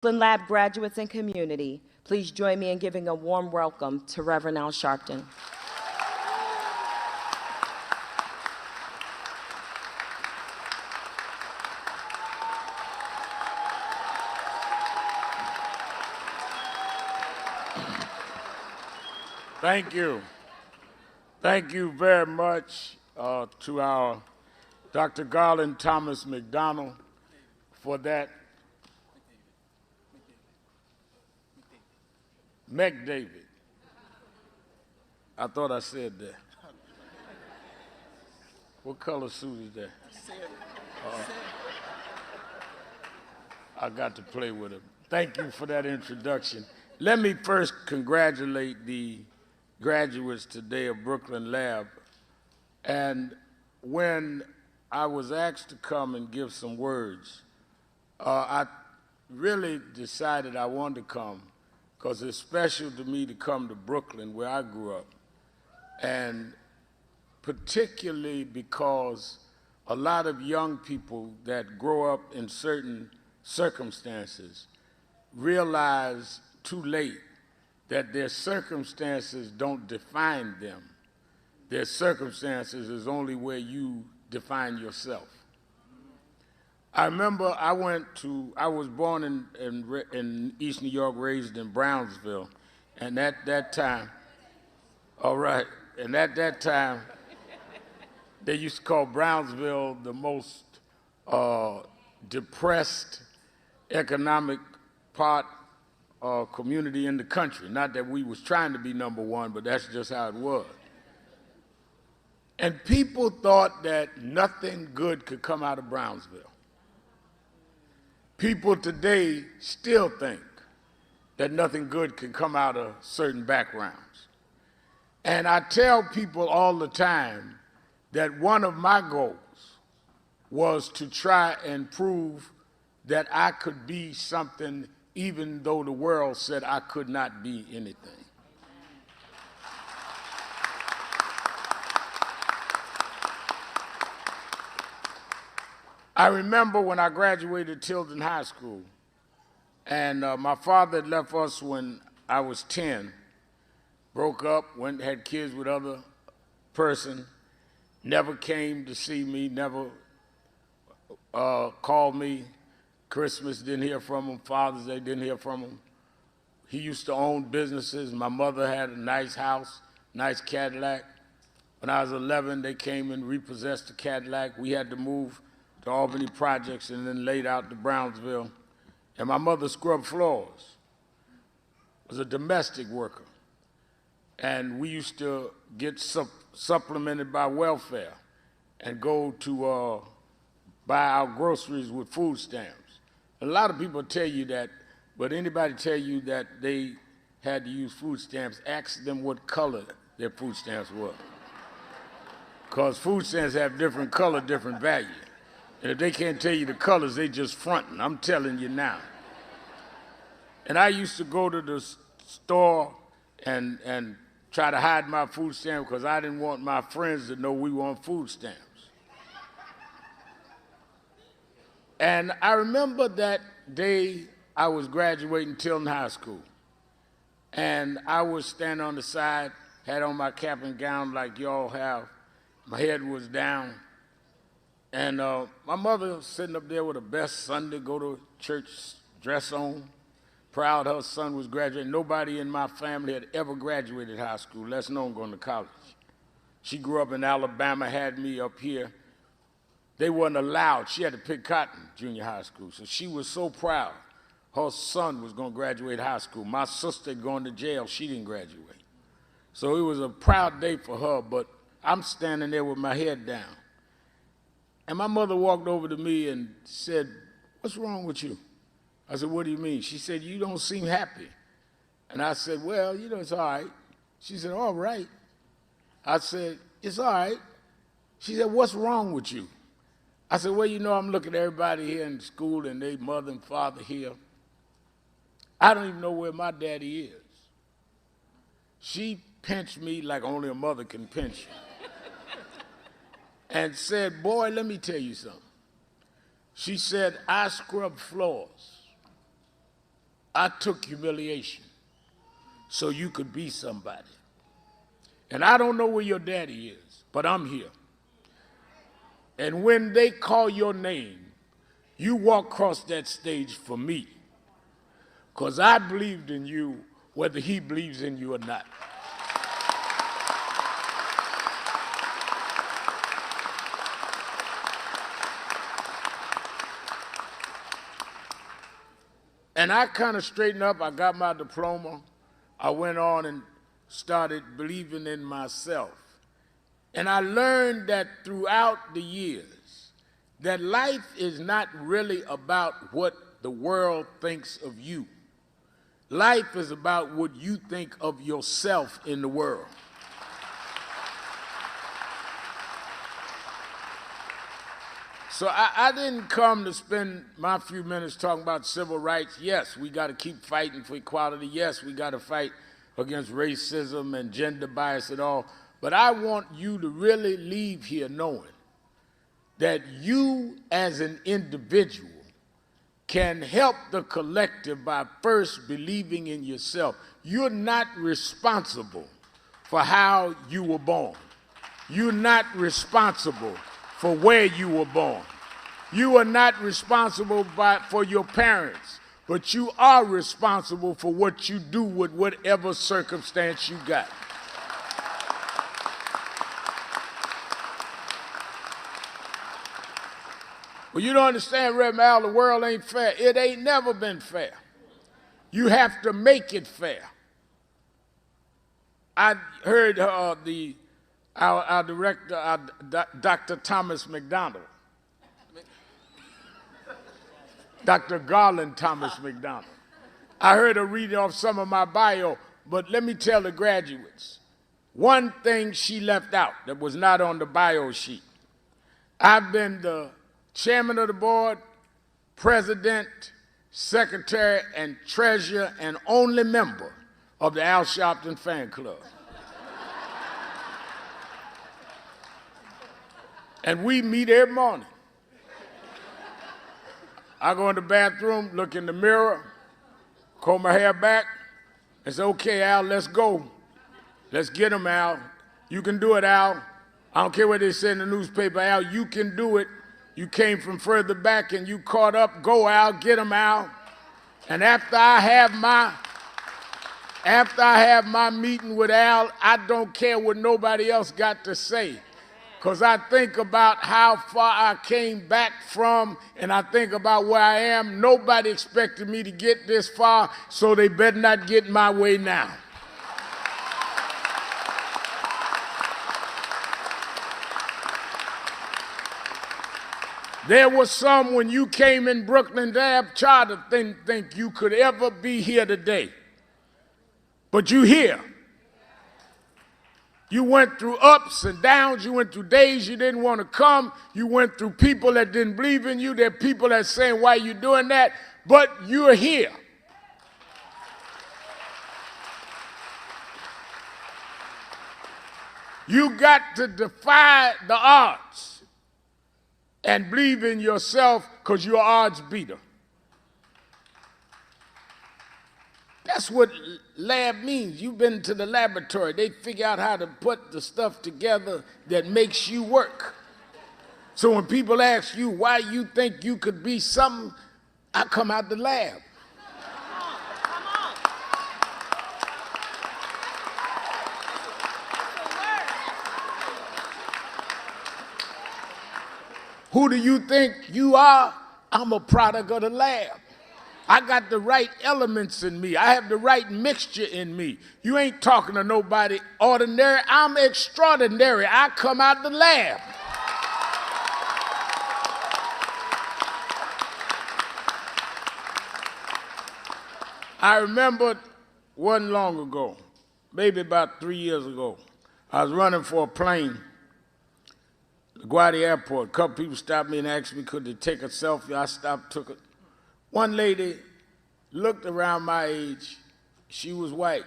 Lab graduates and community, please join me in giving a warm welcome to Reverend Al Sharpton. Thank you. Thank you very much to our Dr. Garland Thomas McDonald for that. McDavid. I thought I said that. What color suit is that? I got to play with him. Thank you for that introduction. Let me first congratulate the graduates today of Brooklyn Lab. And when I was asked to come and give some words, I really decided I wanted to come because it's special to me to come to Brooklyn, where I grew up, and particularly because a lot of young people that grow up in certain circumstances realize too late that their circumstances don't define them. Their circumstances is only where you define yourself. I remember I was born in East New York, raised in Brownsville, and at that time, all right, and at that time, they used to call Brownsville the most depressed economic part community in the country. Not that we was trying to be number one, but that's just how it was. And people thought that nothing good could come out of Brownsville. People today still think that nothing good can come out of certain backgrounds. And I tell people all the time that one of my goals was to try and prove that I could be something even though the world said I could not be anything. I remember when I graduated Tilden High School, and my father had left us when I was 10, broke up, had kids with other person, never came to see me, never called me. Christmas, didn't hear from him. Father's Day, didn't hear from him. He used to own businesses. My mother had a nice house, nice Cadillac. When I was 11, they came and repossessed the Cadillac. We had to move to Albany Projects and then laid out to Brownsville. And my mother scrubbed floors, was a domestic worker. And we used to get supplemented by welfare and go to buy our groceries with food stamps. A lot of people tell you that, but anybody tell you that they had to use food stamps, ask them what color their food stamps were. Because food stamps have different color, different value. And if they can't tell you the colors, they just fronting. I'm telling you now. And I used to go to the store and try to hide my food stamp because I didn't want my friends to know we were on food stamps. And I remember that day I was graduating Tilden High School. And I was standing on the side, had on my cap and gown like y'all have. My head was down. And my mother was sitting up there with her best Sunday go to church dress on, proud her son was graduating. Nobody in my family had ever graduated high school, less known going to college. She grew up in Alabama, had me up here. They weren't allowed. She had to pick cotton, junior high school. So she was so proud her son was going to graduate high school. My sister had gone to jail. She didn't graduate. So it was a proud day for her, but I'm standing there with my head down. And my mother walked over to me and said, "What's wrong with you?" I said, "What do you mean?" She said, "You don't seem happy." And I said, "Well, you know, it's all right." She said, "All right." I said, "It's all right." She said, "What's wrong with you?" I said, "Well, you know, I'm looking at everybody here in school and they mother and father here. I don't even know where my daddy is." She pinched me like only a mother can pinch you. And said, "Boy, let me tell you something." She said, "I scrub floors. I took humiliation so you could be somebody. And I don't know where your daddy is, but I'm here. And when they call your name, you walk across that stage for me, because I believed in you whether he believes in you or not. And I kind of straightened up. I got my diploma. I went on and started believing in myself. And I learned that throughout the years, that life is not really about what the world thinks of you. Life is about what you think of yourself in the world. So I didn't come to spend my few minutes talking about civil rights. Yes, we got to keep fighting for equality. Yes, we got to fight against racism and gender bias and all. But I want you to really leave here knowing that you as an individual can help the collective by first believing in yourself. You're not responsible for how you were born. You're not responsible for where you were born. You are not responsible for your parents, but you are responsible for what you do with whatever circumstance you got. Well, you don't understand, Reverend Al, the world ain't fair. It ain't never been fair. You have to make it fair. I heard our director, Dr. Thomas McDonald, Dr. Garland Thomas McDonald. I heard her read off some of my bio, but let me tell the graduates, one thing she left out that was not on the bio sheet. I've been the chairman of the board, president, secretary, and treasurer, and only member of the Al Sharpton fan club. And we meet every morning. I go in the bathroom, look in the mirror, comb my hair back, and say, okay, Al, let's go. Let's get him, Al. You can do it, Al. I don't care what they say in the newspaper, Al, you can do it. You came from further back and you caught up. Go, Al, get him, Al. And after I have my meeting with Al, I don't care what nobody else got to say. Because I think about how far I came back from, and I think about where I am. Nobody expected me to get this far, so they better not get in my way now. There was some when you came in Brooklyn to charter didn't think you could ever be here today. But you here. You went through ups and downs. You went through days you didn't want to come. You went through people that didn't believe in you. There are people that saying, why are you doing that? But you're here. You got to defy the odds and believe in yourself, because you're an odds beater. That's what lab means. You've been to the laboratory. They figure out how to put the stuff together that makes you work. So when people ask you why you think you could be something, I come out the lab. Come on. Who do you think you are? I'm a product of the lab. I got the right elements in me. I have the right mixture in me. You ain't talking to nobody ordinary. I'm extraordinary. I come out the lab. I remember wasn't long ago, maybe about 3 years ago, I was running for a plane at LaGuardia Airport. A couple people stopped me and asked me, could they take a selfie? I stopped, took it. One lady looked around my age. She was white.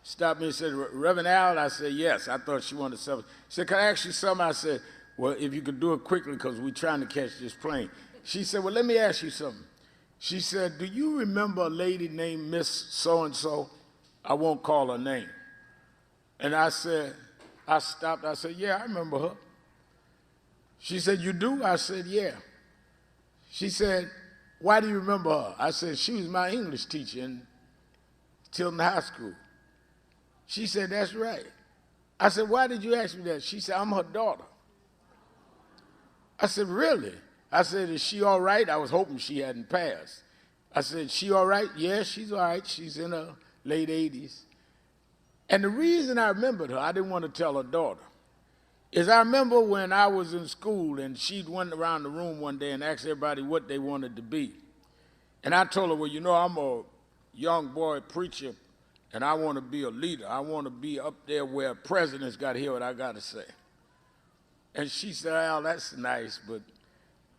Stopped me and said, Reverend Al? I said, yes. I thought she wanted selfie. She said, can I ask you something? I said, well, if you could do it quickly, because we're trying to catch this plane. She said, well, let me ask you something. She said, do you remember a lady named Miss So-and-so? I won't call her name. And I said, I stopped. I said, yeah, I remember her. She said, you do? I said, yeah. She said, why do you remember her? I said, she was my English teacher in Tilton High School. She said, that's right. I said, why did you ask me that? She said, I'm her daughter. I said, really? I said, is she all right? I was hoping she hadn't passed. I said, she all right? Yeah, she's all right. She's in her late 80s. And the reason I remembered her, I didn't want to tell her daughter, is I remember when I was in school and she went around the room one day and asked everybody what they wanted to be. And I told her, well, you know, I'm a young boy preacher and I want to be a leader. I want to be up there where presidents got to hear what I got to say. And she said, Al, that's nice, but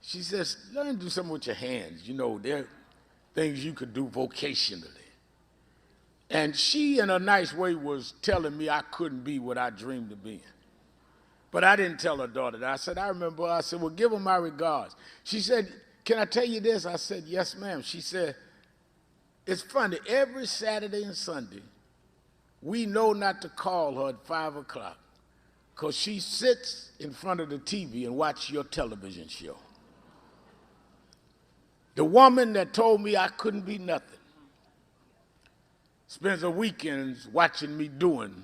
she says, learn to do something with your hands. You know, there are things you could do vocationally. And she, in a nice way, was telling me I couldn't be what I dreamed of being. But I didn't tell her daughter that. I said, I remember. I said, well, give her my regards. She said, can I tell you this? I said, yes, ma'am. She said, it's funny. Every Saturday and Sunday, we know not to call her at 5 o'clock because she sits in front of the TV and watches your television show. The woman that told me I couldn't be nothing spends her weekends watching me doing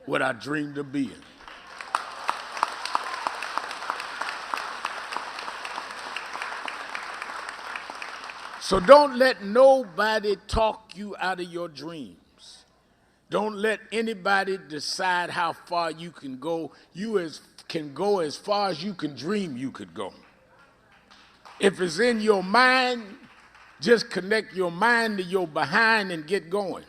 what I dreamed of being. So don't let nobody talk you out of your dreams. Don't let anybody decide how far you can go. You can go as far as you can dream you could go. If it's in your mind, just connect your mind to your behind and get going.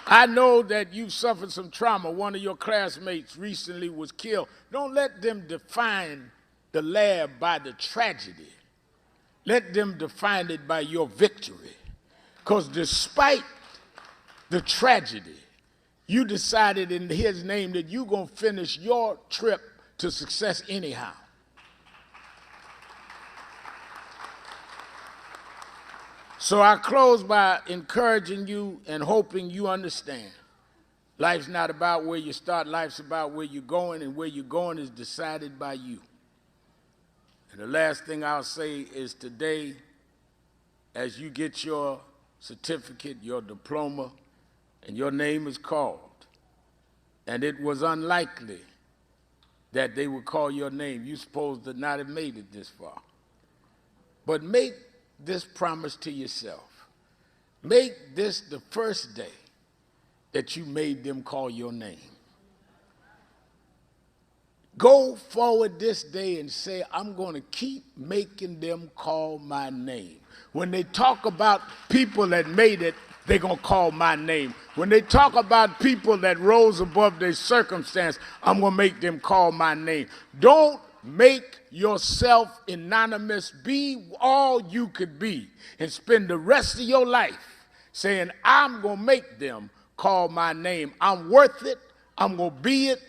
I know that you've suffered some trauma. One of your classmates recently was killed. Don't let them define the lab by the tragedy. Let them define it by your victory. Because despite the tragedy, you decided in his name that you're going to finish your trip to success anyhow. So I close by encouraging you and hoping you understand. Life's not about where you start, life's about where you're going, and where you're going is decided by you. And the last thing I'll say is today, as you get your certificate, your diploma, and your name is called, and it was unlikely that they would call your name. You're supposed to not have made it this far. But make this promise to yourself. Make this the first day that you made them call your name. Go forward this day and say, I'm going to keep making them call my name. When they talk about people that made it, they're going to call my name. When they talk about people that rose above their circumstance, I'm going to make them call my name. Don't make yourself anonymous. Be all you could be and spend the rest of your life saying, I'm going to make them call my name. I'm worth it. I'm going to be it.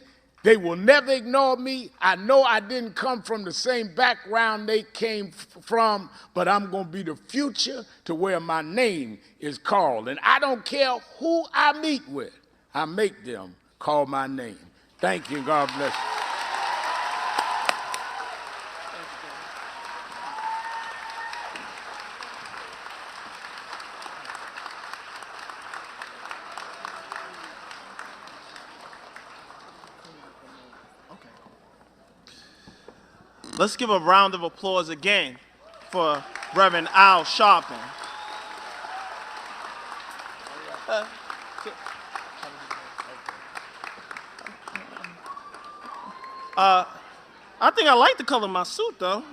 They will never ignore me. I know I didn't come from the same background they came from, but I'm going to be the future to where my name is called. And I don't care who I meet with, I make them call my name. Thank you. God bless you. Let's give a round of applause again for Reverend Al Sharpton. I think I like the color of my suit, though.